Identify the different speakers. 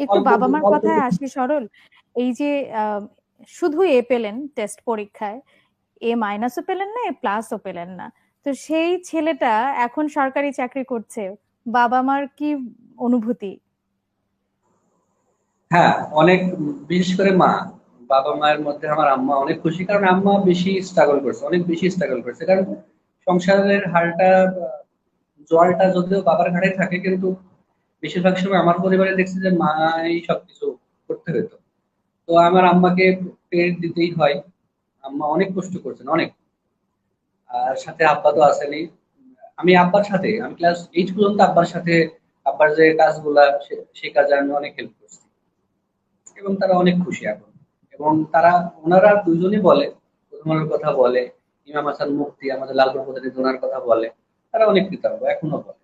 Speaker 1: একটু
Speaker 2: অল্প
Speaker 1: বাবা মার
Speaker 2: অল্প
Speaker 1: কথায় আসি সরল। এই যে শুধু এ পেলেন টেস্ট পরীক্ষায়, এ মাইনাসও পেলেন না, এ প্লাসও পেলেন না, তো সেই ছেলেটা এখন সরকারি চাকরি করছে, বাবা মার কি অনুভূতি?
Speaker 2: হ্যাঁ, অনেক বিশেষ করে মা, বাবা মায়ের মধ্যে আমার আম্মা অনেক খুশি, কারণ আম্মা বেশি স্ট্রাগল করছে, অনেক বেশি স্ট্রাগল করছে। কারণ সংসারের হালটা, জলটা যদিও বাবার ঘাড়ে থাকে, কিন্তু বেশিরভাগ সময় আমার পরিবারে দেখছি যে মাই সবকিছু করতে হতো। তো আমার আম্মাকে ক্রেডিট দিতেই হয়, আম্মা অনেক কষ্ট করছেন, অনেক। আর সাথে আব্বা তো আসেনি। আমি আব্বার সাথে, আমি ক্লাস 8 পর্যন্ত আব্বার সাথে, আব্বার যে কাজগুলা সেই কাজে আমি অনেক হেল্প করছি, এবং তারা অনেক খুশি এখন। এবং ওনারা দুজনই বলে, প্রথম আলোর কথা বলে, ইমাম হাসান মুফতি আমাদের লালপুর প্রতিনিধি ওনার কথা বলে, তারা অনেক কৃতজ্ঞ, এখনো বলে।